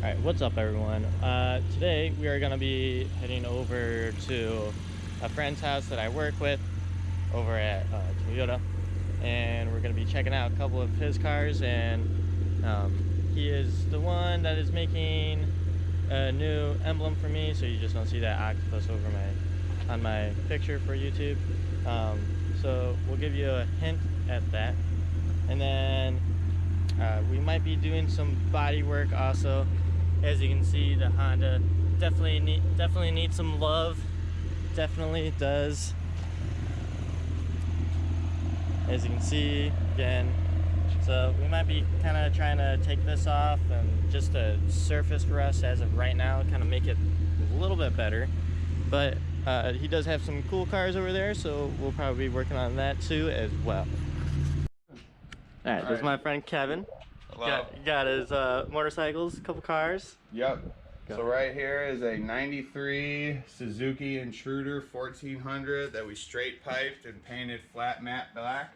Alright, what's up everyone? Today we are going to be heading over to a friend's house that I work with over at Toyota, and we're going to be checking out a couple of his cars, and he is the one that is making a new emblem for me, so you just don't see that octopus over on my picture for YouTube. So we'll give you a hint at that, and then we might be doing some body work also. As you can see, the Honda definitely needs some love. Definitely does. As you can see, again, so we might be kind of trying to take this off and just a surface rust as of right now, kind of make it a little bit better. But he does have some cool cars over there, so we'll probably be working on that too as well. Alright, this is my friend Kevin. Got his motorcycles, a couple cars. Yep. Go. So right here is a 93 Suzuki Intruder 1400 that we straight piped and painted flat matte black.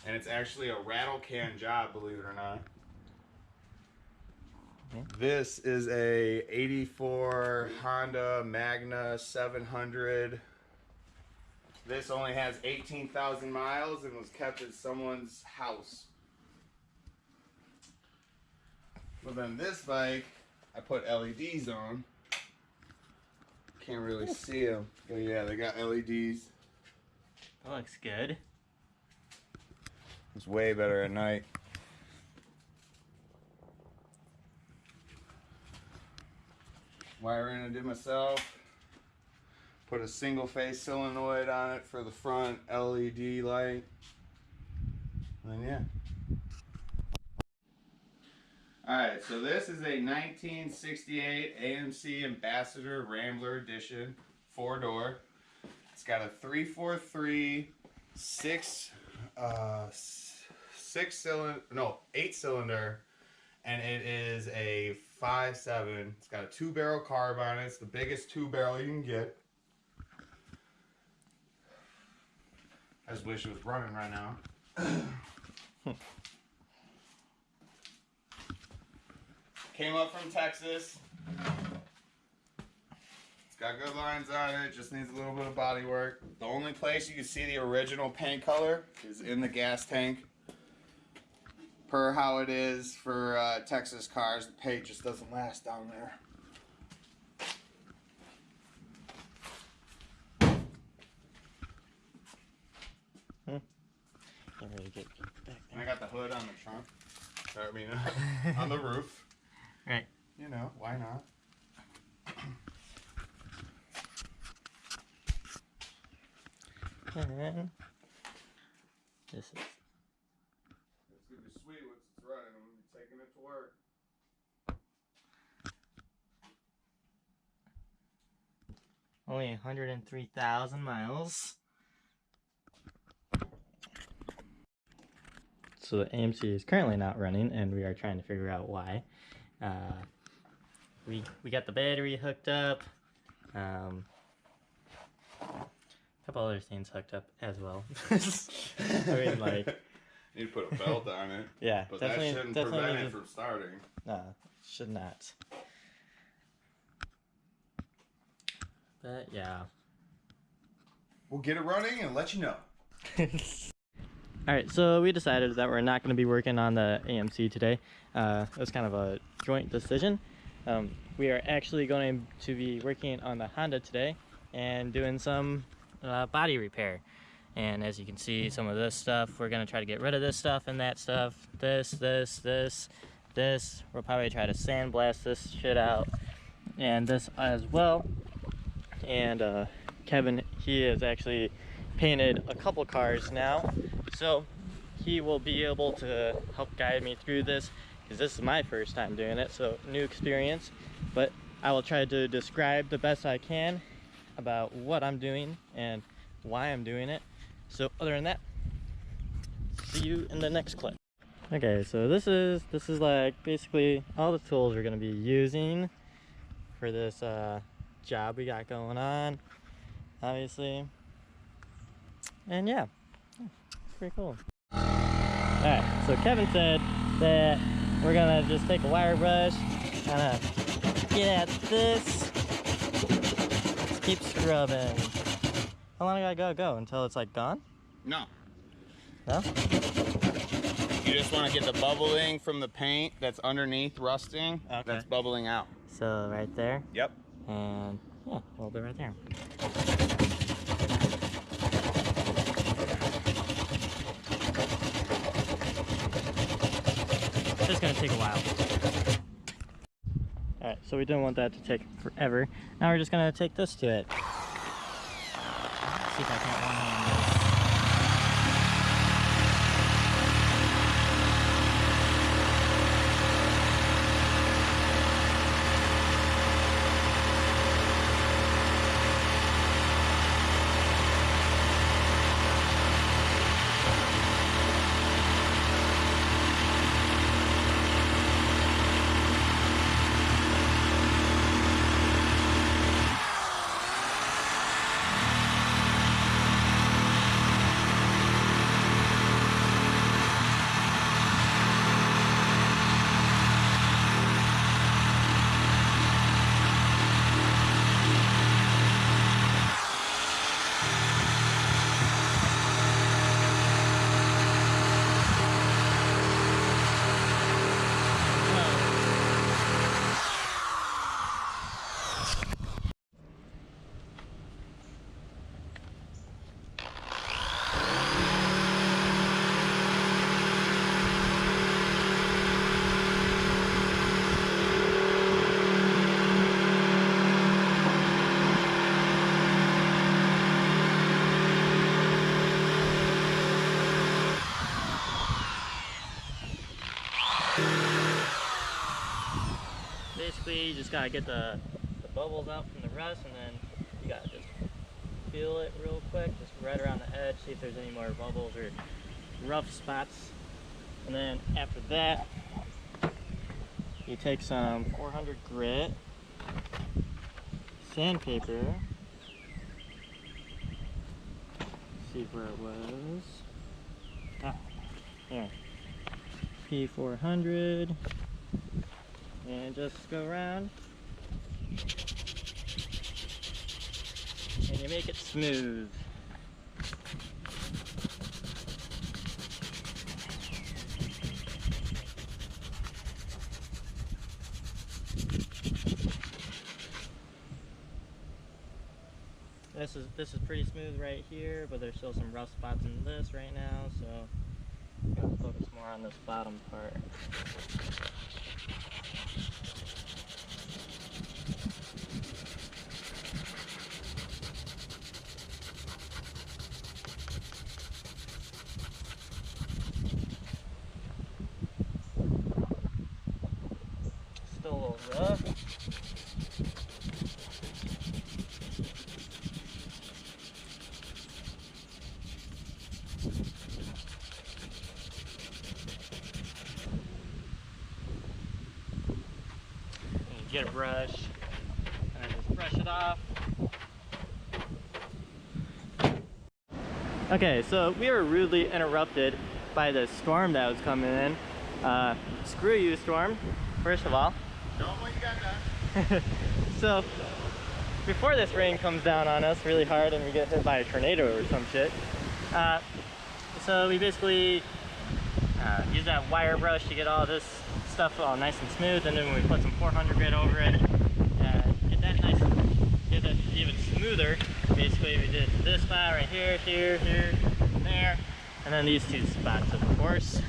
And it's actually a rattle can job, believe it or not. This is a 84 Honda Magna 700. This only has 18,000 miles and was kept at someone's house. But then this bike, I put LEDs on. Can't really see them, but yeah, they got LEDs. That looks good. It's way better at night. Wiring I did myself. Put a single phase solenoid on it for the front LED light. And then yeah. Alright, so this is a 1968 AMC Ambassador Rambler edition, 4-door. It's got a 343 8-cylinder, and it is a 5.7. It's got a 2-barrel carb on it. It's the biggest 2-barrel you can get. I just wish it was running right now. Came up from Texas. It's got good lines on it, just needs a little bit of body work. The only place you can see the original paint color is in the gas tank. Per how it is for Texas cars, the paint just doesn't last down there. Can't really get back And I got the hood on the trunk. I mean, on the roof. Right. You know, why not? And then this is. It's gonna be sweet once it's running. I'm gonna be taking it to work. Only 103,000 miles. So the AMC is currently not running, and we are trying to figure out why. We got the battery hooked up. A couple other things hooked up as well. I mean, like, you need to put a belt on it. Yeah, but that shouldn't prevent it from starting. No, should not. But yeah, we'll get it running and let you know. Alright, so we decided that we're not going to be working on the AMC today. It was kind of a joint decision. We are actually going to be working on the Honda today and doing some body repair. And as you can see, some of this stuff, we're going to try to get rid of this stuff and that stuff. This. We'll probably try to sandblast this shit out. And this as well. And Kevin, he has actually painted a couple cars now, so he will be able to help guide me through this, because this is my first time doing it, so new experience. But I will try to describe the best I can about what I'm doing and why I'm doing it. So other than that, see you in the next clip. Okay, so this is like basically all the tools we're going to be using for this job we got going on, obviously. And yeah, pretty cool. Alright, so Kevin said that we're gonna just take a wire brush Kinda get at this. Let's keep scrubbing. How long do I gotta go until it's like gone? No. No? You just want to get the bubbling from the paint that's underneath rusting. Okay. That's bubbling out. So right there. Yep. And yeah, a little bit right there. It's gonna take a while. Alright, so we didn't want that to take forever. Now we're just gonna take this to it. See if I can't one-hand this. Basically, you just gotta get the bubbles out from the rust, and then you gotta just feel it real quick, just right around the edge, see if there's any more bubbles or rough spots. And then after that, you take some 400 grit, sandpaper, see where it was. Ah, there. P400. And just go around and you make it smooth. This is pretty smooth right here, but there's still some rough spots in this right now, so I'm gonna focus more on this bottom part. Still a little rough. Get a brush and just brush it off. Okay, so we were rudely interrupted by the storm that was coming in. Screw you, storm, first of all. Show them what you got done. So, before this rain comes down on us really hard and we get hit by a tornado or some shit, so we basically use that wire brush to get all this stuff all nice and smooth, and then we put some 400 grit over it, get that nice, get it even smoother. Basically, we did this spot right here, here, and there, and then these two spots, of course.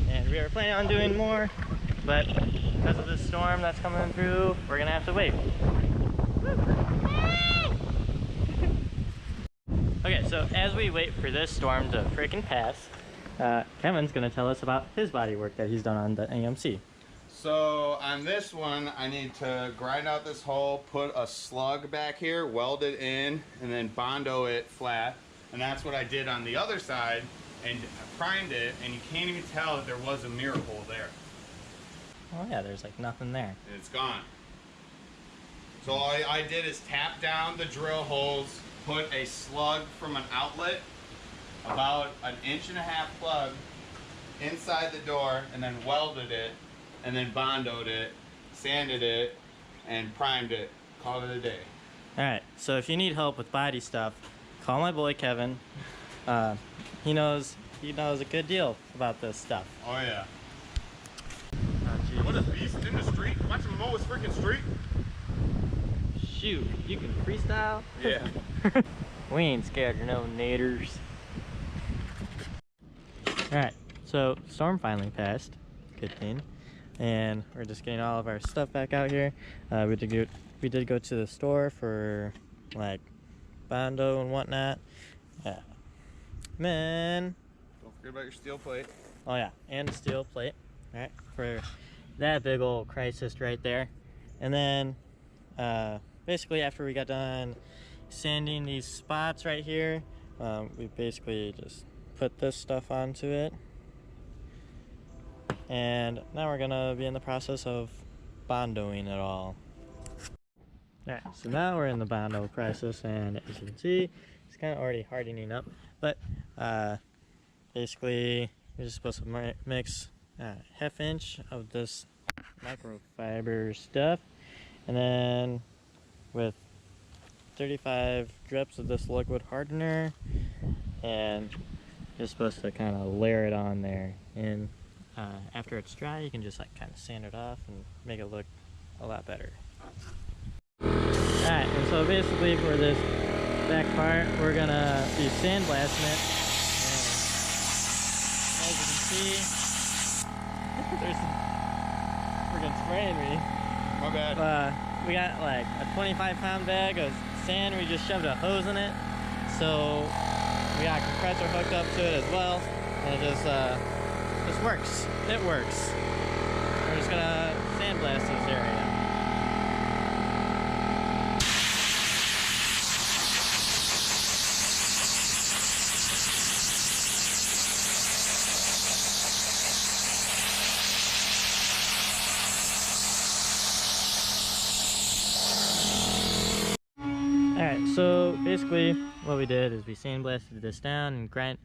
And we were planning on doing more, but because of this storm that's coming through, we're gonna have to wait. Okay, so as we wait for this storm to freaking pass, Kevin's gonna tell us about his body work that he's done on the AMC. So on this one, I need to grind out this hole, put a slug back here, weld it in, and then Bondo it flat. And that's what I did on the other side, and primed it, and you can't even tell that there was a mirror hole there. Oh yeah, there's like nothing there. And it's gone. So all I did is tap down the drill holes, put a slug from an outlet, about an 1.5-inch plug inside the door, and then welded it, and then Bondoed it, sanded it, and primed it. Called it a day. Alright, so if you need help with body stuff, call my boy Kevin. He knows a good deal about this stuff. Oh yeah. Oh, what a beast in the street. Watch him mow his freaking street. Shoot, you can freestyle? Yeah. We ain't scared of no naders. Alright, so storm finally passed. Good thing. And we're just getting all of our stuff back out here. We did go to the store for like Bondo and whatnot. Yeah. Man. Don't forget about your steel plate. Oh yeah, and the steel plate. Alright, for that big old crisis right there. And then basically after we got done sanding these spots right here, we basically just put this stuff onto it. And now we're gonna be in the process of bondoing it all. Alright, so now we're in the Bondo crisis, and as you can see, it's kind of already hardening up. But basically, you're just supposed to mix ½ inch of this microfiber stuff, and then with 35 drips of this liquid hardener, and you're supposed to kind of layer it on there. And after it's dry, you can just like kind of sand it off and make it look a lot better. Alright, and so basically for this back part, we're gonna be sandblasting it. And as you can see, there's some freaking spraying me. My bad. We got like a 25-pound bag of sand. We just shoved a hose in it, so we got a compressor hooked up to it as well, and it just works. It works. We're just gonna sandblast this area. Alright, so basically what we did is we sandblasted this down and grind,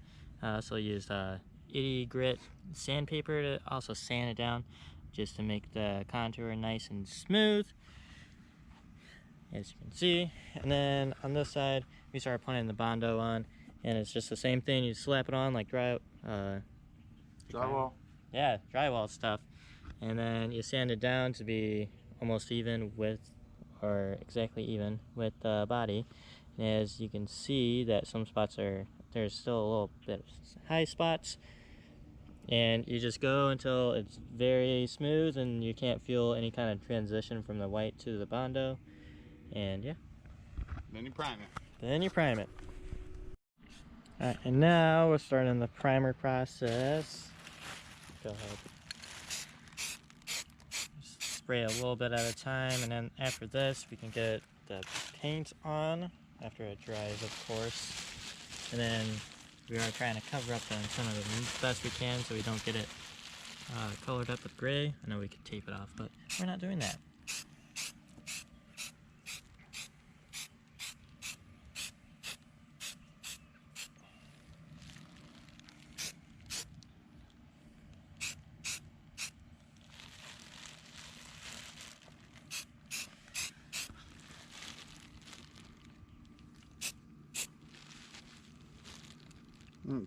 so we used 80 grit sandpaper to also sand it down, just to make the contour nice and smooth, as you can see. And then on this side, we started putting the Bondo on, and it's just the same thing. You slap it on like drywall. Yeah, drywall stuff, and then you sand it down to be almost even with, or exactly even with the body. And as you can see, that some spots there's still a little bit of high spots, and you just go until it's very smooth and you can't feel any kind of transition from the white to the Bondo. And yeah, Then you prime it. then you prime it. Alright, and now we're starting the primer process. Go ahead. Just spray a little bit at a time, and then after this we can get the paint on after it dries, of course. And then we are trying to cover up the inside of the as best we can so we don't get it colored up with gray. I know we could tape it off, but we're not doing that.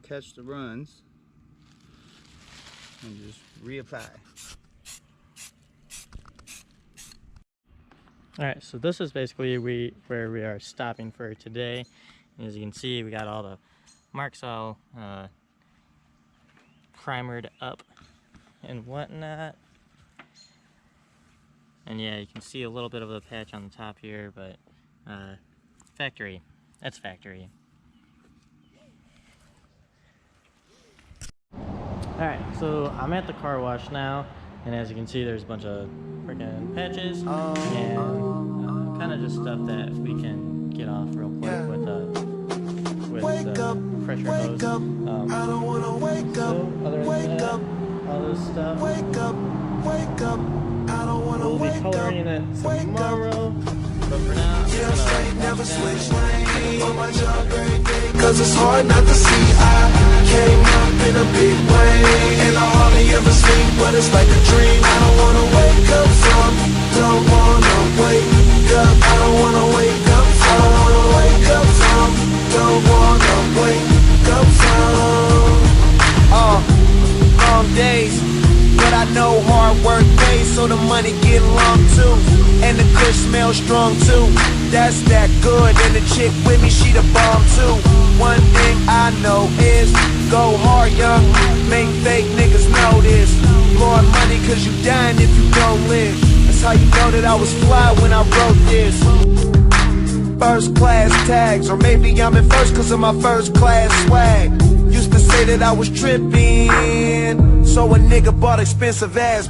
Catch the runs and just reapply. Alright, so this is basically where we are stopping for today. And as you can see, we got all the marks all primered up and whatnot. And yeah, you can see a little bit of a patch on the top here, but factory. That's factory. Alright, so I'm at the car wash now, and as you can see, there's a bunch of freaking patches and kind of just stuff that we can get off real quick with the pressure hose. So other than that, all this stuff, we'll be coloring it tomorrow. But for now, I'm just gonna cause it's hard not to see. I came up in a big way, and I hardly ever sleep, but it's like a dream. I don't wanna wake up, so I'm so the money getting long too. And the kush smells strong too. That's that good, and the chick with me, she the bomb too. One thing I know is, go hard, young, make fake niggas know this. Blowing money cause you dying if you don't live. That's how you know that I was fly when I wrote this. First class tags, or maybe I'm in first cause of my first class swag. Used to say that I was tripping, so a nigga bought expensive ass